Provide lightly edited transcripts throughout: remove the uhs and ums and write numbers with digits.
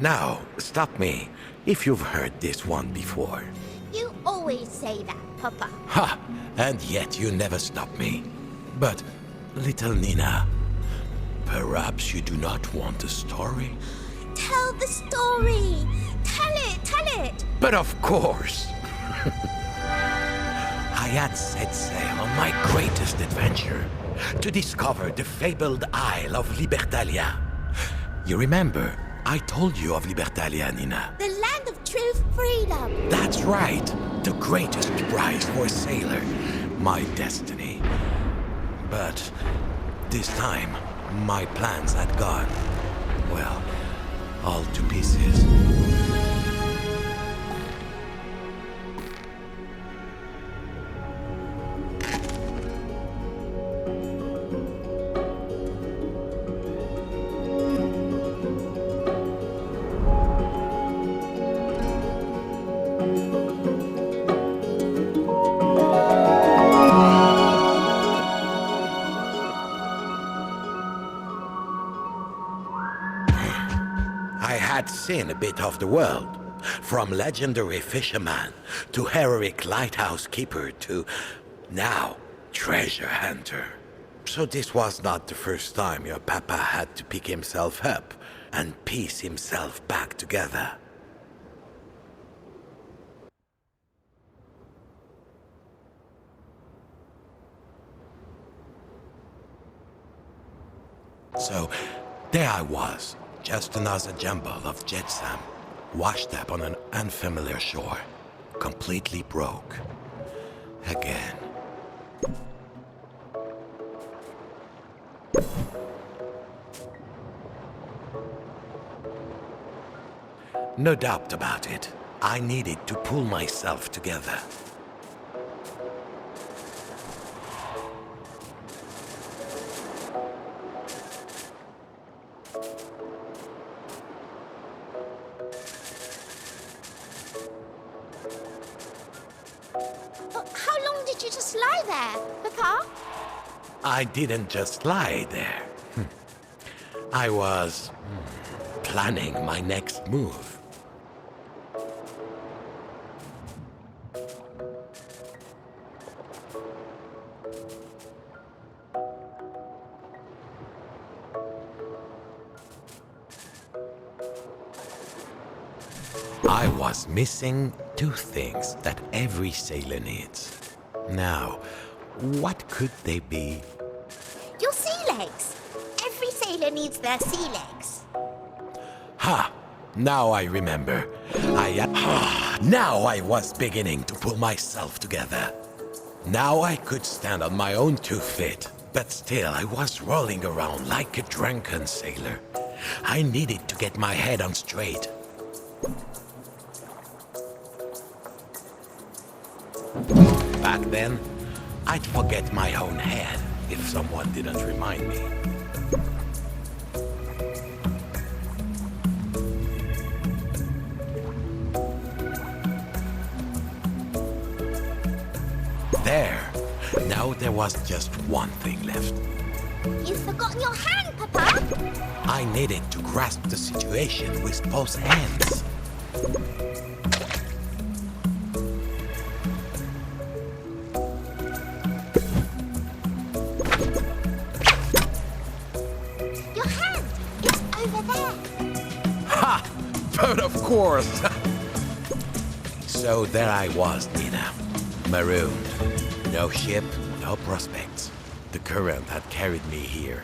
Now, stop me if you've heard this one before. You always say that, Papa. Ha! And yet you never stop me. But, little Nina, perhaps you do not want a story? Tell the story! Tell it! But of course! I had set sail on my greatest adventure to discover the fabled Isle of Libertalia. You remember, I told you of Libertalia, Nina. The land of true freedom. That's right. The greatest prize for a sailor. My destiny. But this time, my plans had gone, well, all to pieces. I had seen a bit of the world, from legendary fisherman to heroic lighthouse keeper to, now, treasure hunter. So this was not the first time your papa had to pick himself up and piece himself back together. So, there I was, just another jumble of jetsam, washed up on an unfamiliar shore, completely broke. Again. No doubt about it, I needed to pull myself together. How long did you just lie there, Papa? I didn't just lie there. I was planning my next move. I was missing two things that every sailor needs. Now, what could they be? Your sea legs. Every sailor needs their sea legs. Ha! Now I remember. Now I was beginning to pull myself together. Now I could stand on my own 2 feet, but still I was rolling around like a drunken sailor. I needed to get my head on straight. Back then, I'd forget my own head if someone didn't remind me. There. Now there was just one thing left. You've forgotten your hand, Papa. I needed to grasp the situation with both hands. Your hand. It's over there. Ha! But of course! So there I was, Nina. Marooned. No ship, no prospects. The current had carried me here,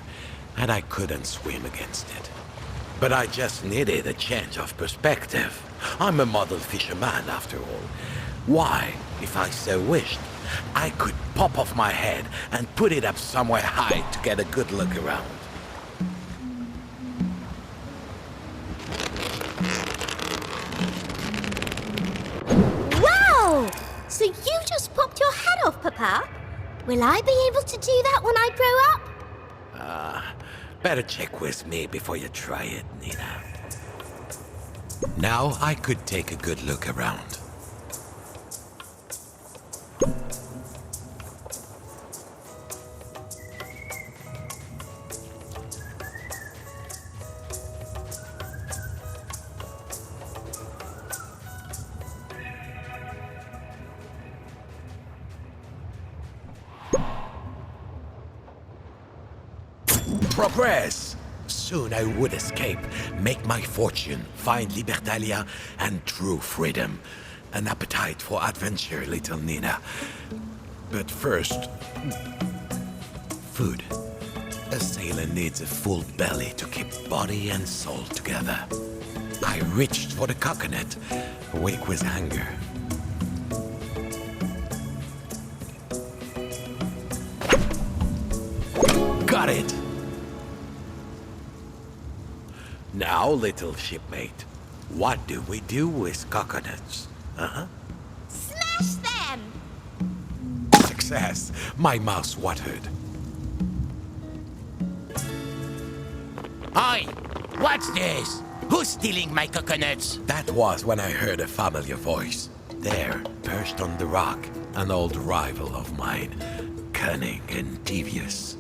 and I couldn't swim against it. But I just needed a change of perspective. I'm a model fisherman, after all. Why, if I so wished, I could pop off my head and put it up somewhere high to get a good look around. Wow! So you just popped your head off, Papa? Will I be able to do that when I grow up? Better check with me before you try it, Nina. Now I could take a good look around. progress. Soon I would escape, make my fortune, find Libertalia and true freedom. An appetite for adventure, little Nina. But first, food. A sailor needs a full belly to keep body and soul together. I reached for the coconut, awake with hunger. Got it! Now, little shipmate, what do we do with coconuts? Smash them! Success! My mouth watered. Oi! What's this? Who's stealing my coconuts? That was when I heard a familiar voice. There, perched on the rock, an old rival of mine. Cunning and devious.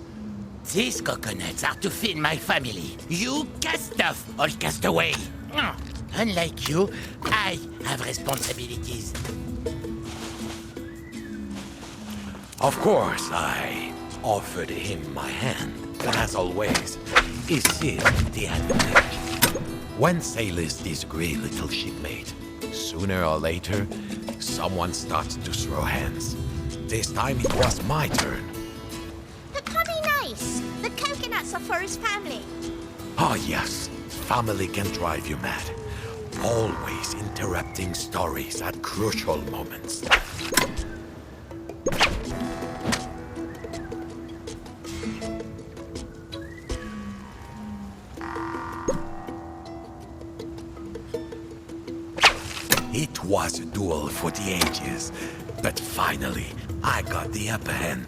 These coconuts are to feed my family. You cast off, all cast away. Unlike you, I have responsibilities. Of course, I offered him my hand, but as always, he seized the advantage. When sailors disagree, little shipmate, sooner or later, someone starts to throw hands. This time it was my turn. But be nice. The coconuts are for his family. Oh yes, family can drive you mad. Always interrupting stories at crucial moments. It was a duel for the ages, but finally, I got the upper hand.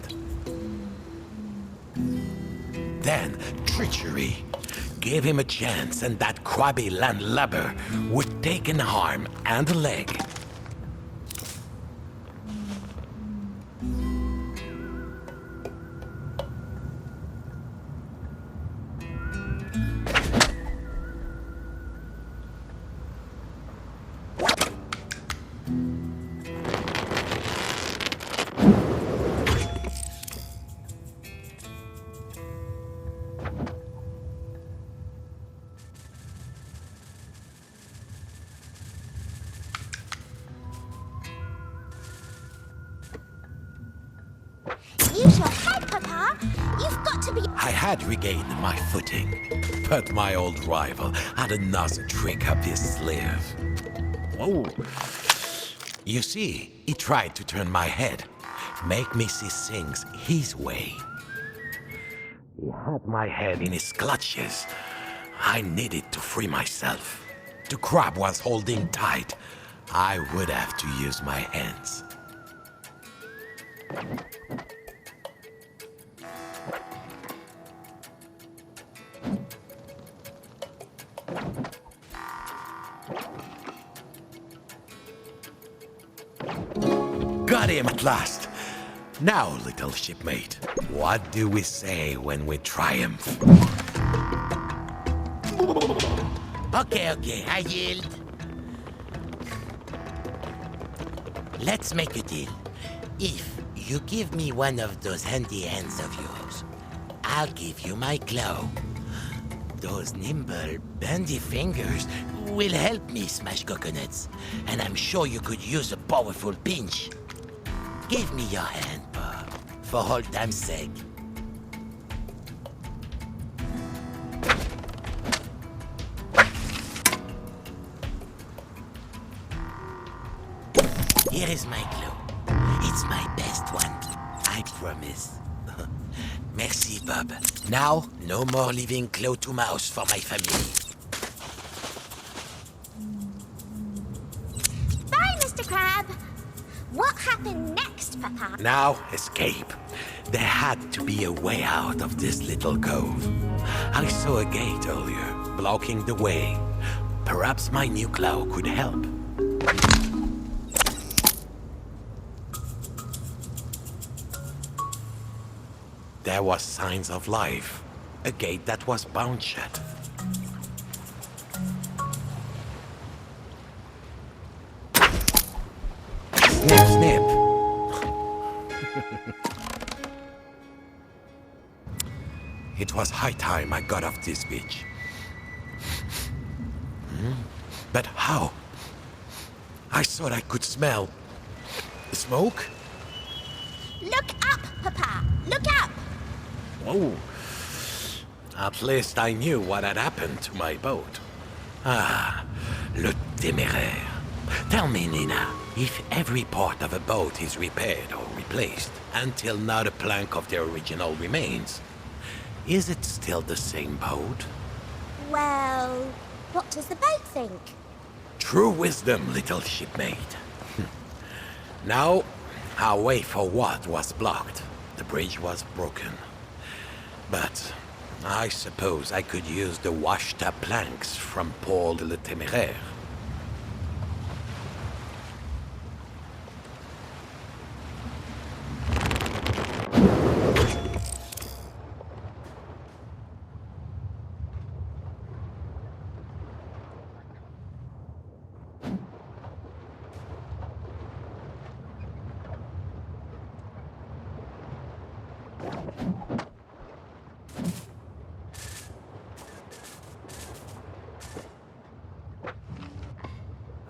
Then, treachery. Gave him a chance, and that crabby landlubber would take an arm and a leg. Use your head, Papa. You've got to be... I had regained my footing, but my old rival had another trick up his sleeve. Whoa. You see, he tried to turn my head, make me see things his way. He had my head in his clutches. I needed to free myself. The crab was holding tight. I would have to use my hands. Got him at last. Now, little shipmate, what do we say when we triumph? Okay, I yield. Let's make a deal. If you give me one of those handy hands of yours, I'll give you my claw. Those nimble, bendy fingers will help me smash coconuts, and I'm sure you could use a powerful pinch. Give me your hand, Bob, for old time's sake. Here is my claw. It's my best one, I promise. Merci, Bob. Now, no more leaving claw to mouse for my family. Bye, Mr. Crab. What happened next, Papa? Now, escape. There had to be a way out of this little cove. I saw a gate earlier, blocking the way. Perhaps my new claw could help. There was signs of life. A gate that was bound shut. Snip, snip. It was high time I got off this beach. But how? I thought I could smell... smoke? Look up, Papa! Look up! Oh. At least I knew what had happened to my boat. Ah, le téméraire. Tell me, Nina, if every part of a boat is repaired or replaced until not a plank of the original remains, is it still the same boat? Well, what does the boat think? True wisdom, little shipmate. Now, our way forward was blocked. The bridge was broken. But I suppose I could use the washed-up planks from Paul de la Téméraire.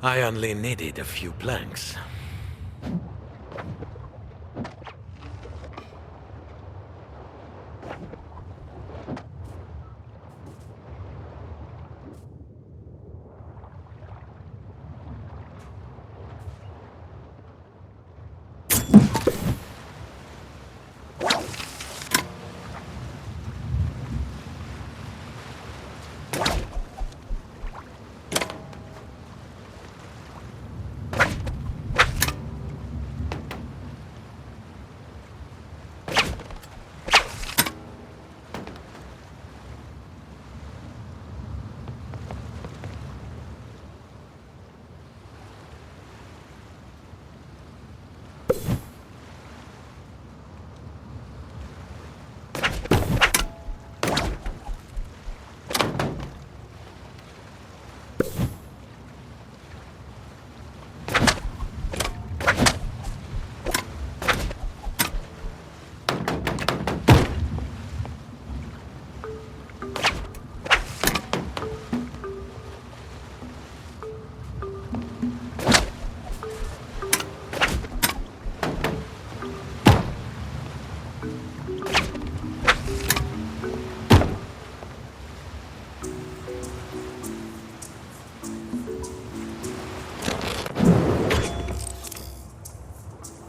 I only needed a few planks.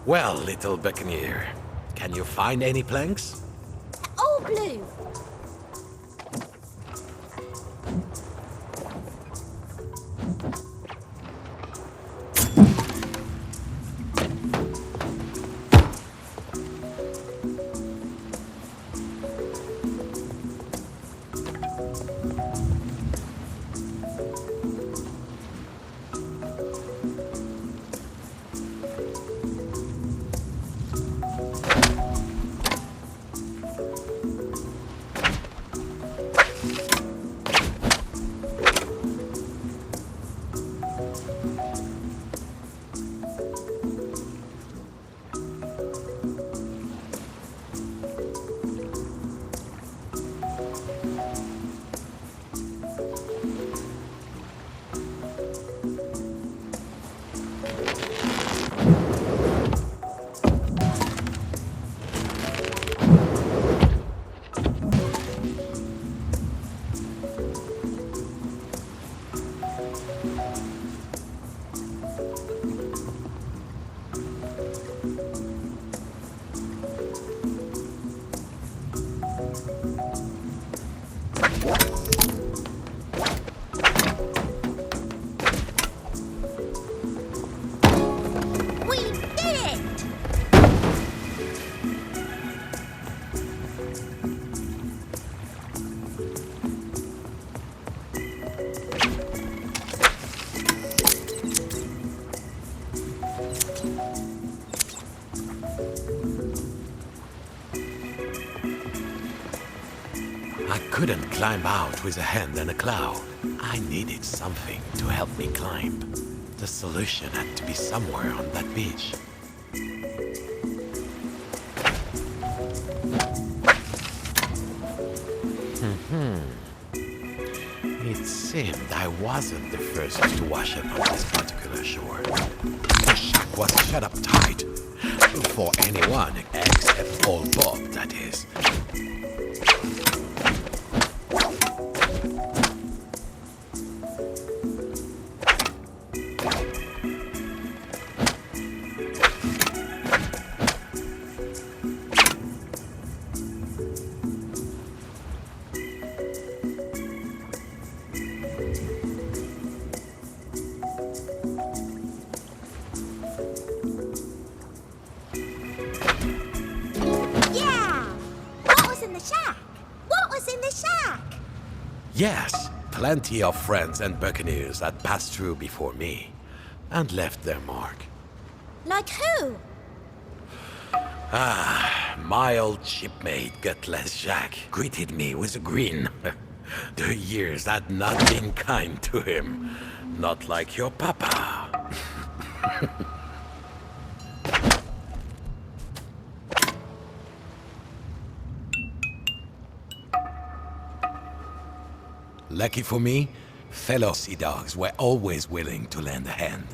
Well, little buccaneer, can you find any planks? All blue! I couldn't climb out with a hand and a cloud. I needed something to help me climb. The solution had to be somewhere on that beach. It seemed I wasn't the first to wash up on this particular shore. The shack was shut up tight. For anyone except old Bob, that is. Yes, plenty of friends and buccaneers that passed through before me and left their mark. Like who? My old shipmate, Gutless Jack, greeted me with a grin. The years had not been kind to him. Not like your papa. Lucky for me, fellow sea dogs were always willing to lend a hand.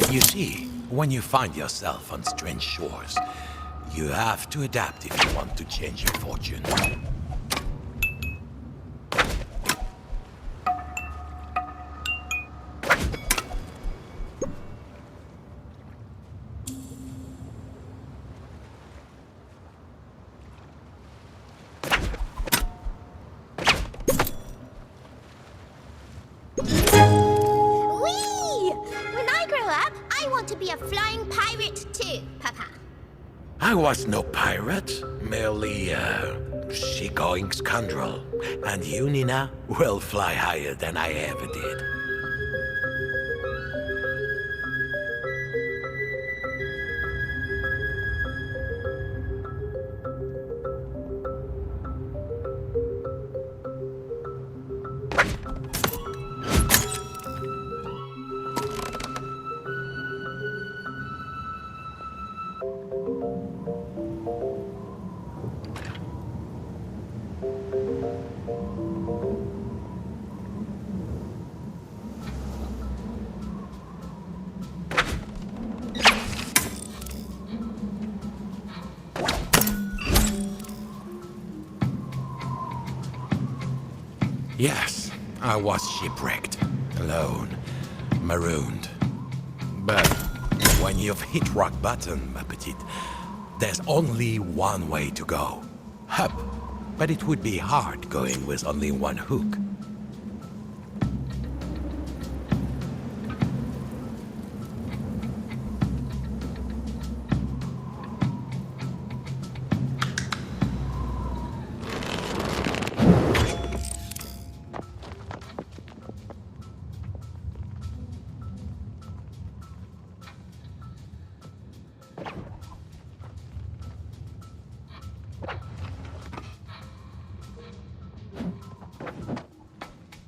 You see, when you find yourself on strange shores, you have to adapt if you want to change your fortune. To be a flying pirate too, Papa. I was no pirate, merely a seagoing scoundrel. And you, Nina, will fly higher than I ever did. Yes, I was shipwrecked, alone, marooned. But when you've hit rock bottom, ma petite, there's only one way to go. Up. But it would be hard going with only one hook.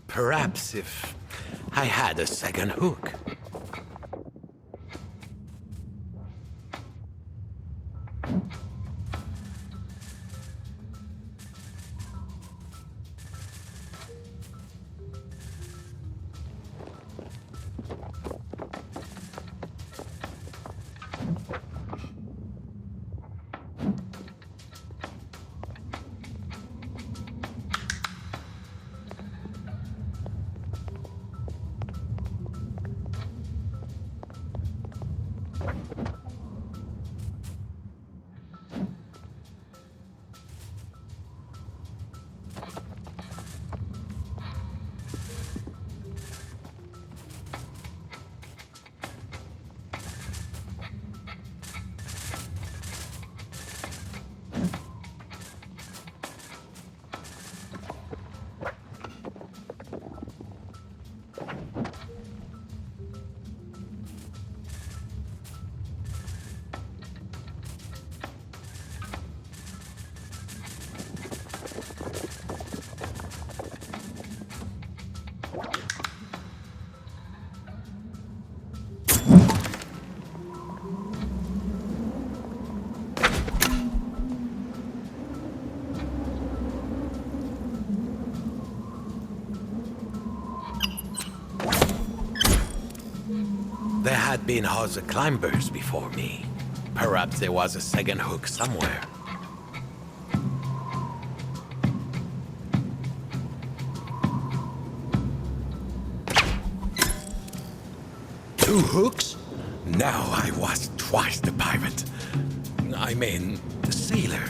Perhaps if I had a second hook. There had been other climbers before me. Perhaps there was a second hook somewhere. Two hooks? Now I was twice the pirate. I mean, the sailor.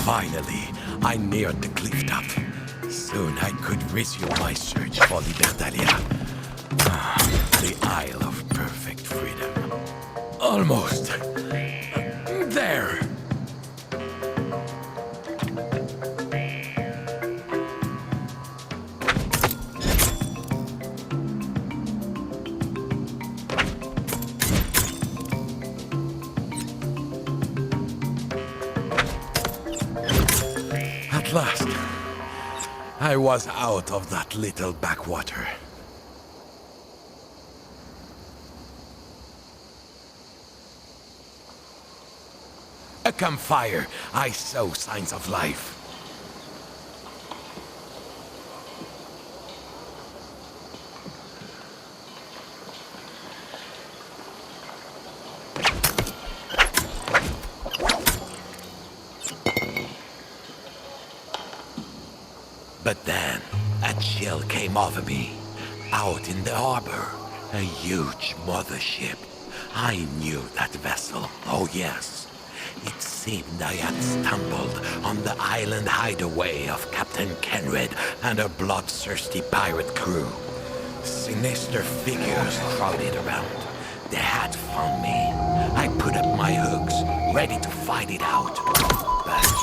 Finally, I neared the cliff top. Soon I could resume my search for Libertalia. The Isle of Perfect Freedom. Almost. There! At last, I was out of that little backwater. A campfire. I saw signs of life. But then, a chill came over me. Out in the harbor, a huge mothership. I knew that vessel, oh yes. It seemed I had stumbled on the island hideaway of Captain Kenred and a bloodthirsty pirate crew. Sinister figures crowded around. They had found me. I put up my hooks, ready to fight it out. But